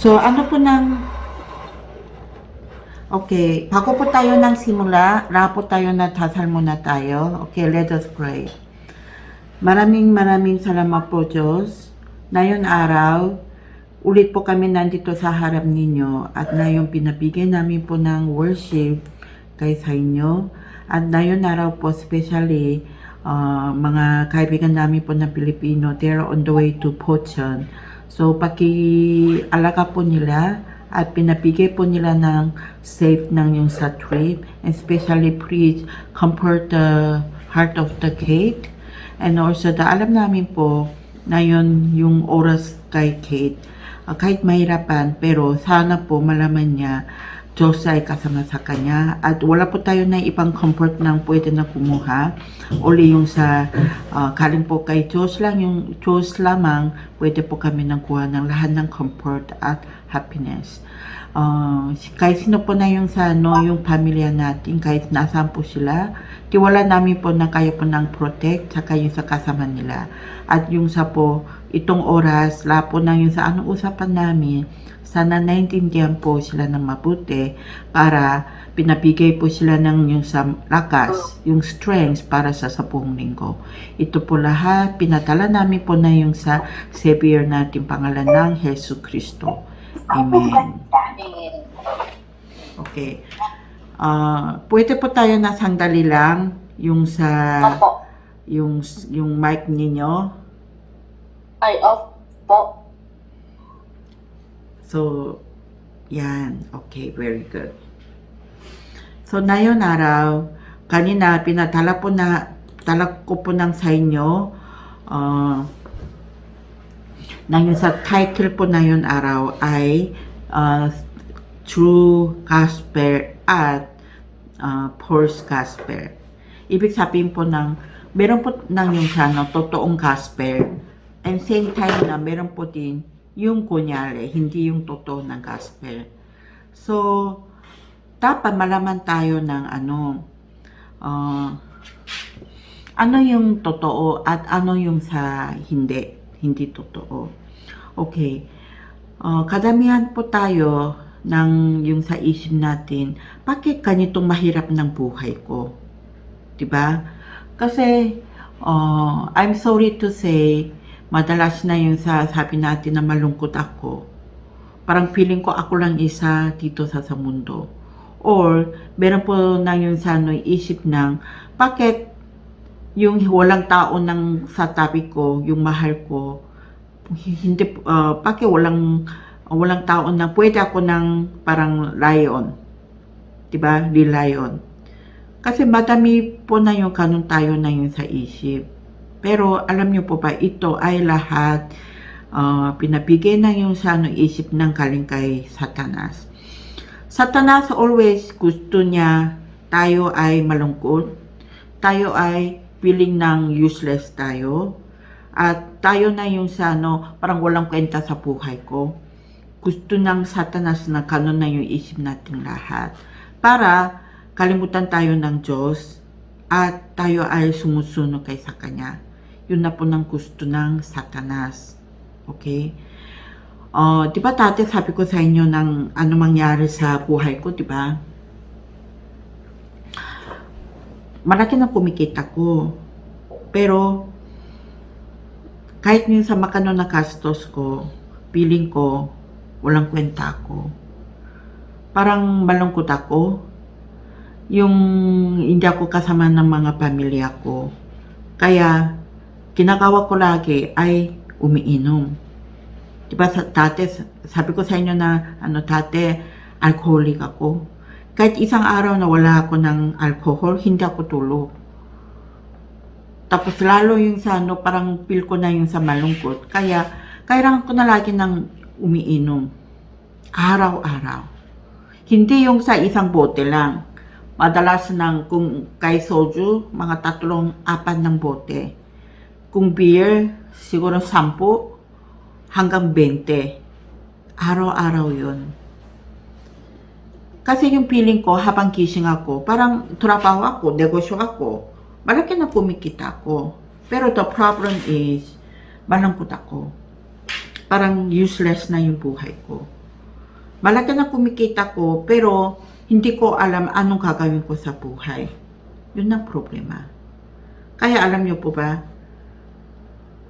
So, ano po okay, bago po tayo ng simula, po tayo na dasal muna tayo. Okay, let us pray. Maraming salamat po Diyos. Ngayon araw, ulit po kami nandito sa harap ninyo at ngayon pinabigay namin po ng worship kay sa inyo. At ngayon araw po, especially mga kaibigan namin po na Pilipino, they're on the way to Pocheon. So, paki-alaga po nila at pinabigay po nila ng safe ng yung sa trip. Especially, please comfort the heart of the Kate. And also, alam namin po na yun yung oras kay Kate. Kahit mahirapan, pero sana po malaman niya Diyos ay kasama sa kanya at wala po tayo na ibang comfort ng pwede na kumuha. Uli yung sa kaling po kay Diyos lang, yung Diyos lamang pwede po kami nang kuha ng lahat ng comfort at happiness. Kahit sino po na yung sa yung pamilya natin, kahit nasaan po sila, tiwala namin po na kayo po ng protect saka yung sa kasama nila. At yung sa po, itong oras, lapo na yung sa anong usapan namin, sana naintindihan po sila ng mabuti para pinabigay po sila ng yung sa lakas, yung strength para sa buong linggo. Ito po lahat, pinatala namin po na yung sa Savior natin pangalan ng Jesus Kristo. Amen. Okay. Pwede po tayo na sandali lang yung sa yung mic ninyo. Ay, off po. So, yan. Okay, very good. So, ngayon araw, kanina, tala ko po ng sa inyo, na yung sa title po na yun araw ay True Gospel at False Gospel. Ibig sabihin po meron po yung sa totoong gospel, and same time na meron po din yung kunyari, hindi yung totoo ng gospel. So, dapat malaman tayo ng ano yung totoo at ano yung sa hindi totoo. Okay. Kadamihan po tayo ng yung sa isip natin, bakit ganitong mahirap ng buhay ko? Diba? Kasi, I'm sorry to say, madalas na yung sabi natin na malungkot ako. Parang feeling ko ako lang isa dito sa mundo. Or, meron po na yung isip ng, bakit yung walang tao ng sa tabi ko, yung mahal ko, hindi, bakit walang tao na pwede ako ng parang lion. Diba? Di lion. Kasi madami po na yung kanon tayo na yung sa isip. Pero alam niyo po ba, ito ay lahat pinabigay na yung sa isip ng galing kay Satanas. Satanas always gusto niya tayo ay malungkot, tayo ay feeling ng useless tayo, at tayo na yung sa parang walang kwenta sa buhay ko. Gusto ng Satanas na kanon na yung isip natin lahat. Para kalimutan tayo ng Diyos at tayo ay sumusunod kay sa Kanya. Yun na po ng gusto ng Satanas. Okay? Di ba dati sabi ko sa inyo ng ano mangyari sa buhay ko, di ba? Malaki na kumikita ko. Pero, kahit minsan makano na gastos ko, feeling ko, walang kwenta ako. Parang malungkot ako. Yung hindi ako kasama ng mga pamilya ko. Kaya, ginagawa ko lagi ay umiinom. Diba dati, sabi ko sa inyo na dati, alcoholic ako. Kahit isang araw na wala ako ng alcohol, hindi ako tulog. Tapos lalo yung sa parang feel ko na yung sa malungkot. Kaya, kailangan ko na lagi ng umiinom. Araw-araw. Hindi yung sa isang bote lang. Madalas kung kay soju, mga 3-4 ng bote. Kung beer, siguro 10 hanggang 20. Araw-araw yun. Kasi yung feeling ko, habang gising ako, parang trabaho ako, negosyo ako. Malaki na kumikita ako. Pero the problem is, malungkot ako. Parang useless na yung buhay ko. Malaki na kumikita ko, pero hindi ko alam anong gagawin ko sa buhay. Yun ang problema. Kaya alam niyo po ba,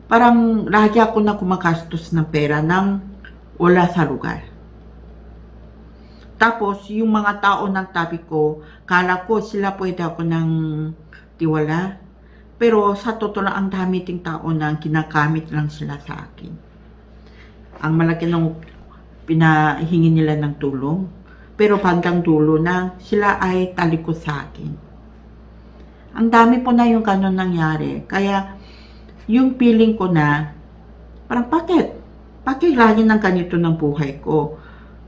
parang lagi ako na kumagastos ng pera nang wala sa lugar. Tapos, yung mga tao ng tabi ko, kala ko sila pwede ako ng tiwala. Pero sa totoo lang, ang dami ting tao na ginagamit lang sila sa akin. Ang malaki ng pinahingi nila ng tulong. Pero bandang dulo na sila ay talikod sa akin. Ang dami po na yung ganun nangyari. Kaya, yung feeling ko na, parang bakit? Bakit lagi ng ganito ng buhay ko?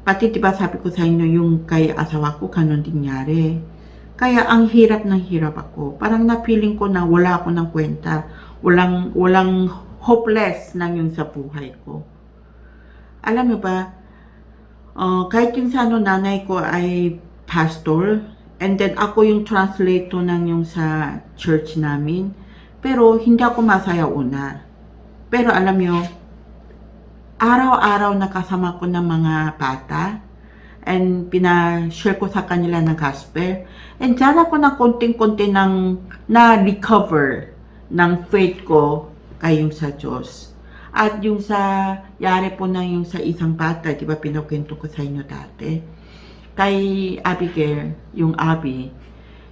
Pati diba sabi ko sa inyo yung kay asawa ko, ganun din nangyari. Kaya ang hirap ng hirap ako. Parang na-feeling ko na wala ako ng kwenta. Walang hopeless na yun sa buhay ko. Alam mo ba, kahit yung sa nanay ko ay pastor, and then ako yung translator ng yung sa church namin, pero hindi ako masaya una. Pero alam nyo, araw-araw nakasama ko ng mga bata, and pinashare ko sa kanila ng gospel, and dyan ako na konting-konti na-recover ng faith ko kayong sa Diyos. At yung sa, yari po na yung sa isang bata, di ba pinakwento ko sa inyo dati, kay Abigail, yung Abby,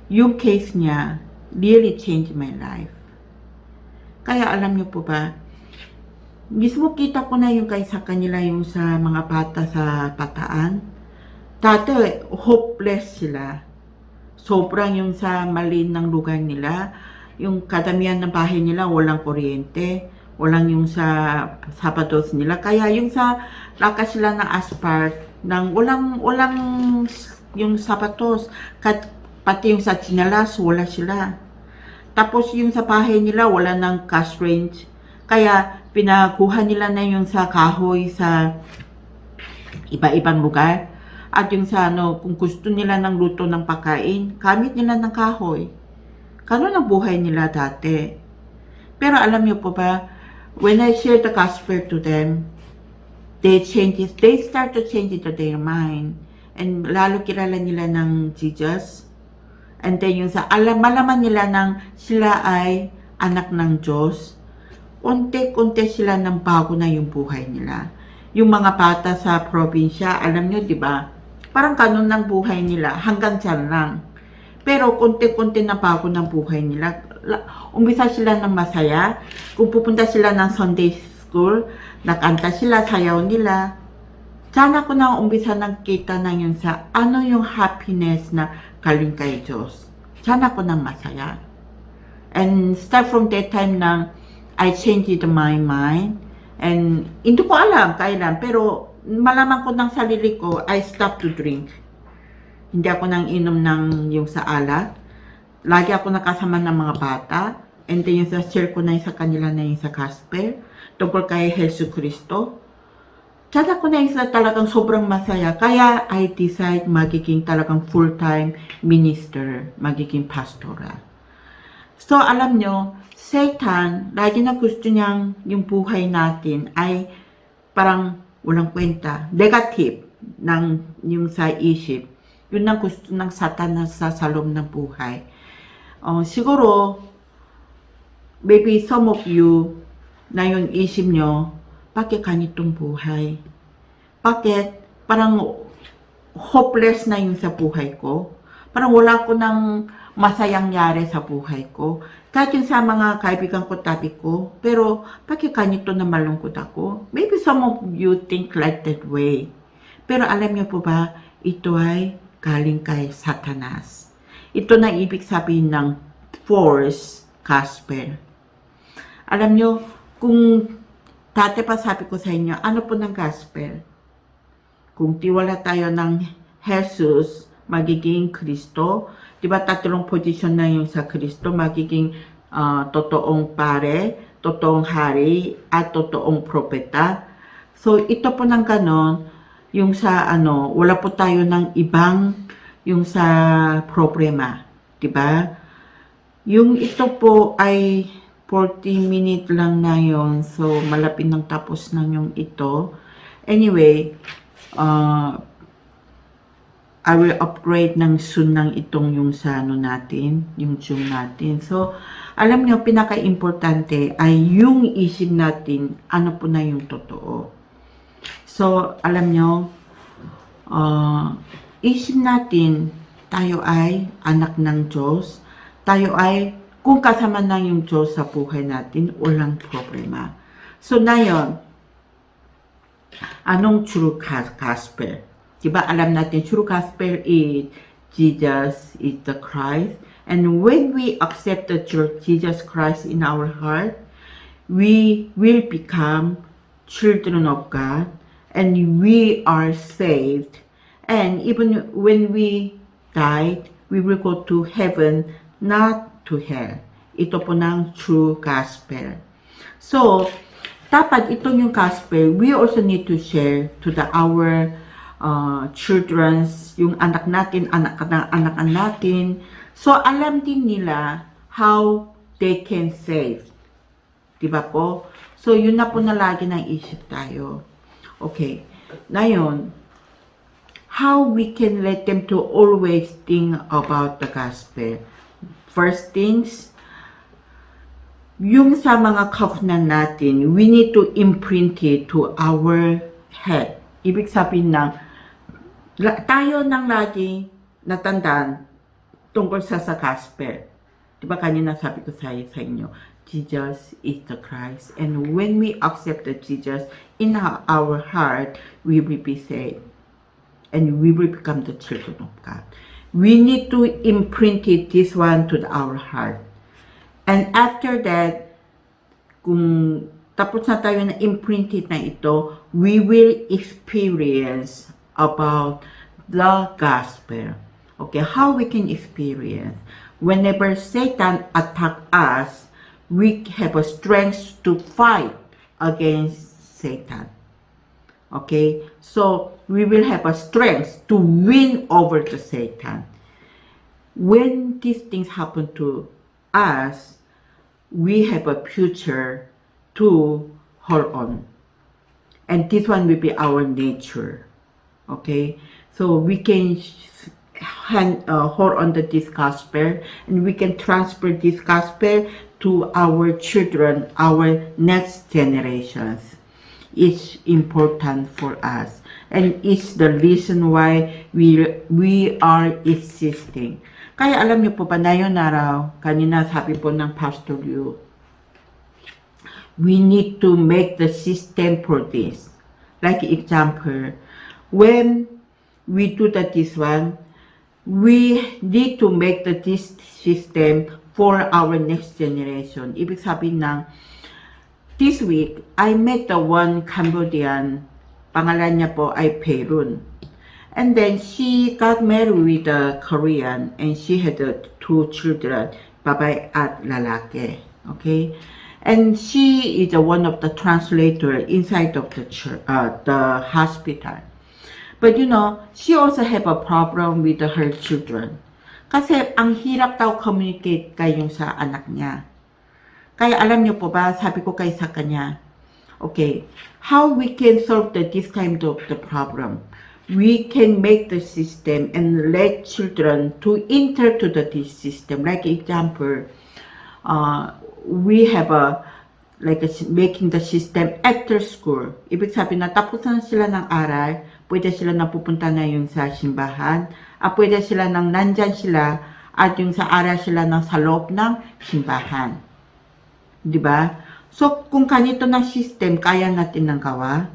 yung case niya really changed my life. Kaya alam niyo po ba, mismo kita ko na yung kay sa kanila yung sa mga bata sa pataan. Dati, hopeless sila. Sobrang yung sa maliit ng lugar nila, yung kadamihan ng bahay nila, walang kuryente, walang yung sa sapatos nila. Kaya yung sa lakas sila ng asphalt, ng walang yung sapatos, pati yung sa tsinelas, wala sila. Tapos yung sa bahay nila, wala ng cash range. Kaya pinakuha nila na yung sa kahoy sa iba-ibang lugar. At yung sa kung gusto nila ng luto ng pagkain, gamit nila ng kahoy. Ganun ang buhay nila dati. Pero alam niyo po ba, when I share the gospel to them, they start to change it to their mind. And lalo kilala nila ng Jesus. And then yung sa malaman nila ng sila ay anak ng Diyos, unti-unti sila ng bago na yung buhay nila. Yung mga bata sa probinsya, alam nyo, di ba? Parang kanon ng buhay nila, hanggang dyan lang. Pero konti-konti na bago ng buhay nila. Umpisa sila ng masaya. Kung pupunta sila ng Sunday school, nakanta sila, sayaw nila. Diyan ako na umpisa ng kita na yun sa ano yung happiness na galing kay Diyos. Diyan ako nang masaya. And start from that time na I changed my mind. And hindi ko alam kailan, pero malaman ko ng sarili ko, I stopped to drink. Hindi ako nang inom ng yung sa alat. Lagi ako nakasama ng mga bata. And then yung sa share ko na yung sa kanila na yung sa gospel. Tungkol kay Jesus Cristo. Diyan ako na yung sa talagang sobrang masaya. Kaya I decide magiging talagang full-time minister. Magiging pastora. So alam nyo, Satan, lagi na gusto niyang yung buhay natin ay parang walang kwenta. Negative ng yung sa isip. Yun ang gusto ng Satan sa loob ng buhay. Siguro, maybe some of you na yung isip nyo, bakit ganitong buhay? Bakit parang hopeless na yung sa buhay ko? Parang wala ko ng masayang yari sa buhay ko. Kahit yung sa mga kaibigan ko, tabi ko, pero bakit ganito na malungkot ako? Maybe some of you think like that way. Pero alam niyo po ba, ito ay galing kay Satanas. Ito na ibig sabihin ng false gospel. Alam niyo, kung dati pa sabi ko sa inyo, ano po ng gospel? Kung tiwala tayo ng Jesus, magiging Kristo. Diba tatlong posisyon na yung sa Kristo, magiging totoong pare, totoong hari, at totoong propeta. So ito po ng ganon, yung sa wala po tayo ng ibang yung sa problema. Diba? Yung ito po ay 40 minutes lang na yun. So malapit nang tapos na yung ito. Anyway, I will upgrade ng soon ng itong yung sa ano natin, yung Zoom natin. So, alam nyo, pinaka-importante ay yung isip natin, ano po na yung totoo. So, alam nyo, isip natin, tayo ay anak ng Diyos. Tayo ay, kung kasama na yung Diyos sa buhay natin, walang problema. So, ngayon, anong true gospel? Diba, alam natin, true gospel is Jesus is the Christ. And when we accept the Jesus Christ in our heart, we will become children of God. And we are saved. And even when we died, we will go to heaven, not to hell. Ito po ng true gospel. So, dapat itong yung gospel, we also need to share to our children's, yung anak natin, anak natin. So, alam din nila how they can save. Diba po? So, yun na po na lagi ng isip tayo. Okay. Ngayon, how we can let them to always think about the gospel. First things, yung sa mga covenant natin, we need to imprint it to our head. Ibig sabihin na, tayo nang lagi natandaan tungkol sa gospel. Diba kanina sabi ko sa inyo, Jesus is the Christ. And when we accept the Jesus in our heart, we will be saved. And we will become the children of God. We need to imprint it, this one, to our heart. And after that, kung tapos na tayo na imprinted na ito, we will experience about the gospel. Okay, how we can experience? Whenever Satan attack us, we have a strength to fight against Satan. Okay, so we will have a strength to win over the Satan. When these things happen to us, we have a future to hold on. And this one will be our nature. Okay, so we can hold on to this gospel, and we can transfer this gospel to our children, our next generations. It's important for us, and it's the reason why we are existing. Kaya alam niyo po ba na yun araw, kanina sabi po ng Pastor Liu, we need to make the system for this. Like example, when we do this one, we need to make this system for our next generation. Ibig sabihin ng, this week, I met the one Cambodian, pangalan niya po ay Perun. And then she got married with a Korean, and she had two children, babae at lalaki. Okay? And she is one of the translator inside of the church, the hospital. But you know, she also have a problem with her children. Kasi ang hirap daw communicate kayong sa anak niya. Kaya alam niyo po ba, sabi ko kay sa kanya, okay, how we can solve this kind of the problem? We can make the system and let children to enter to this system. Like example, we have making the system after school. Ibig sabihin na tapos na sila ng aral, pwede sila na pupunta na yung sa simbahan, pwede sila nang nandyan sila, at yung sa aral sila ng sa loob ng simbahan. Diba? So, kung kanito na system, kaya natin ng gawa,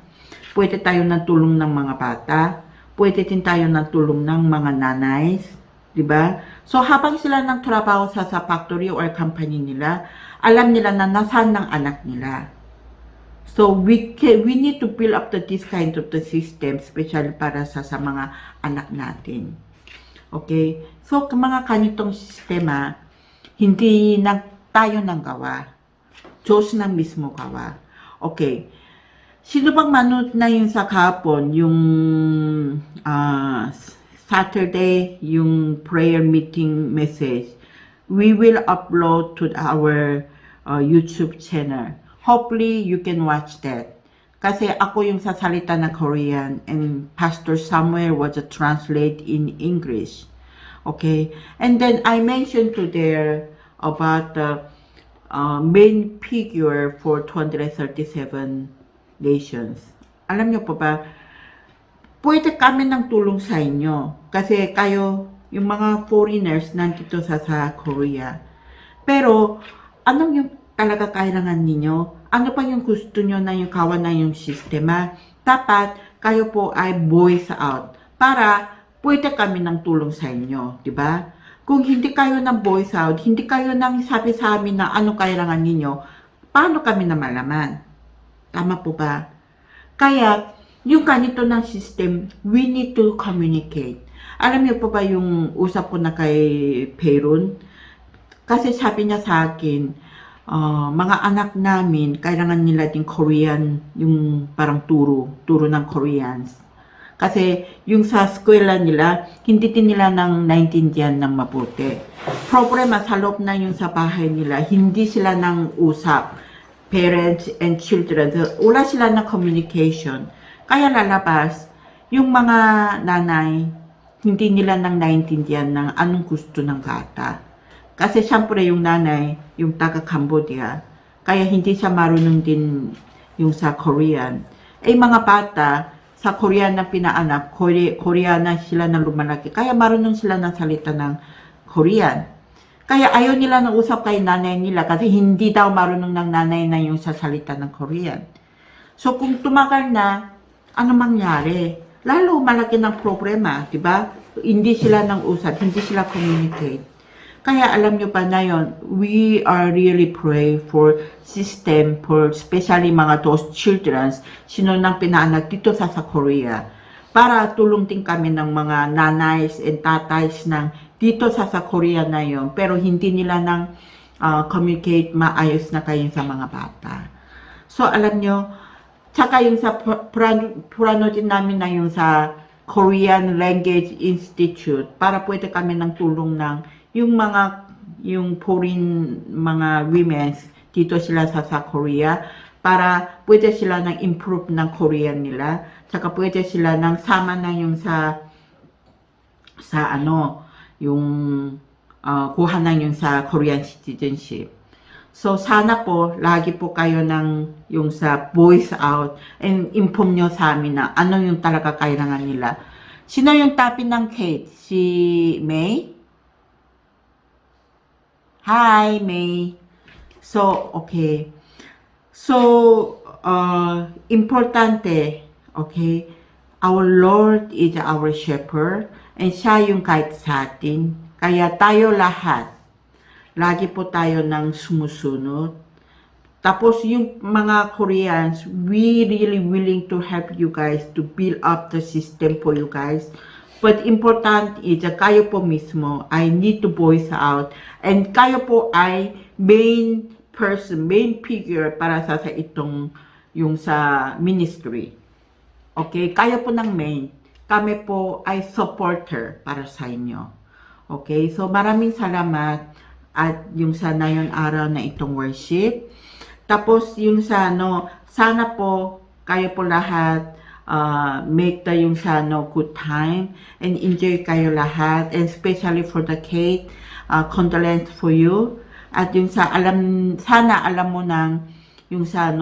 pwede tayo ng tulong ng mga bata, pwede din tayo ng tulong ng mga nanays, diba? So, habang sila ng trabaho sa factory or company nila, alam nila na nasaan ng anak nila. So, we need to build up this kind of the system, especially para sa mga anak natin. Okay? So, mga kanitong sistema, hindi na tayo nang gawa. Diyos na mismo gawa. Okay. Sino bang manood na yun sa kahapon, yung Saturday, yung prayer meeting message? We will upload to our YouTube channel. Hopefully, you can watch that. Kasi ako yung sasalita na Korean and Pastor Samuel was a translate in English. Okay? And then I mentioned to there about the main figure for 237 nations. Alam niyo po ba, pwede kami ng tulong sa inyo. Kasi kayo, yung mga foreigners nandito sa Korea. Pero, anong yung talaga kailangan ninyo? Ano pa yung gusto nyo na yung kawan na yung sistema? Dapat, kayo po ay voice out. Para, pwede kami ng tulong sa inyo. Diba? Kung hindi kayo ng voice out, hindi kayo nang sabi sa amin na ano kailangan ninyo, paano kami na malaman? Tama po ba? Kaya, yung ganito ng system, we need to communicate. Alam niyo po ba yung usap ko na kay Perun? Kasi sabi niya sa akin, mga anak namin, kailangan nila din Korean, yung parang turo ng Koreans. Kasi yung sa eskwela nila, hindi din nila nang naintindihan ng mabuti. Problema sa loob na yung sa bahay nila, hindi sila nang usap, parents and children. Wala sila ng communication. Kaya lalabas, yung mga nanay, hindi nila nang naintindihan ng anong gusto ng bata. Kasi syempre yung nanay, yung taga Cambodia, kaya hindi siya marunong din yung sa Korean. Mga bata, sa Korean na pinaanak, Koreana sila na lumalaki, kaya marunong sila ng salita ng Korean. Kaya ayaw nila na usap kay nanay nila kasi hindi daw marunong ng nanay na yung sa salita ng Korean. So kung tumagal na, ano mangyari? Lalo malaki ng problema, di ba? Hindi sila nang usap, hindi sila communicate. Kaya alam nyo pa na yun, we are really pray for system, for especially mga those children, sino nang pinaanak dito sa Korea. Para tulong din kami ng mga nanays and tatays ng dito sa Korea na yun. Pero hindi nila nang communicate maayos na kayo sa mga bata. So alam nyo, tsaka yung sa purano din namin na yung sa Korean Language Institute para pwede kami ng tulong ng yung foreign mga women dito sila sa Korea para pwede sila nang improve ng Korean nila, saka pwede sila nang sama na yung sa yung kuha na yung sa Korean citizenship. So sana po lagi po kayo ng yung sa voice out and inform nyo sa amin na ano yung talaga kailangan nila. Sino yung tapi ng Kate? Si May? Hi, May. So, okay. So, importante, okay, our Lord is our shepherd and siya yung kahit sa atin. Kaya tayo lahat, lagi po tayo nang sumusunod. Tapos yung mga Koreans, we really willing to help you guys to build up the system for you guys. But important is kayo po mismo, I need to voice out. And kayo po ay main person, main figure para sa itong yung sa ministry. Okay? Kayo po ng main. Kami po ay supporter para sa inyo. Okay? So maraming salamat at yung sa ngayon araw na itong worship. Tapos yung sa sana po kayo po lahat make the yung sa good time and enjoy kayo lahat, and especially for the Kate, condolence for you. At yung sa sana alam mo nang yung sa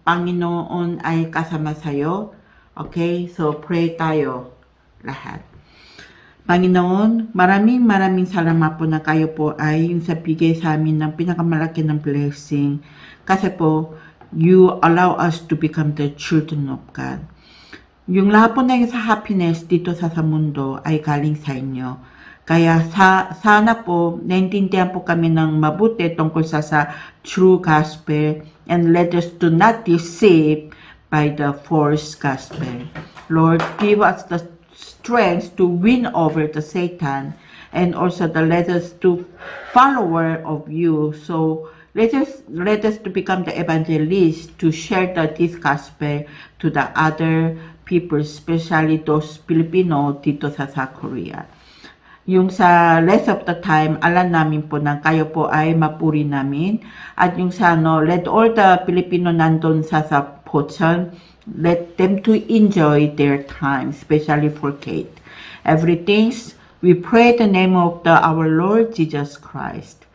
Panginoon ay kasama sa'yo. Okay? So pray tayo lahat. Panginoon, maraming salamat po na kayo po ay yung sa bigay sa amin ng pinakamalaki ng blessing. Kasi po, you allow us to become the children of God. Yung lahat po na yung sa happiness dito sa mundo ay galing sa inyo. Kaya sana po, naintindihan po kami ng mabuti tungkol sa true gospel, and let us do not deceive by the false gospel. Lord, give us the strength to win over the Satan, and also let us to follower of you. So let us to become the evangelist to share this gospel to the other people, especially those Filipino dito sa Korea. Yung sa rest of the time, alam namin po na kayo po ay mapuri namin. At yung sa let all the Filipino nandun sa Pocheon, Let them to enjoy their time, especially for Kate. Everything we pray the name of our Lord Jesus Christ.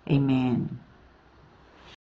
Amen.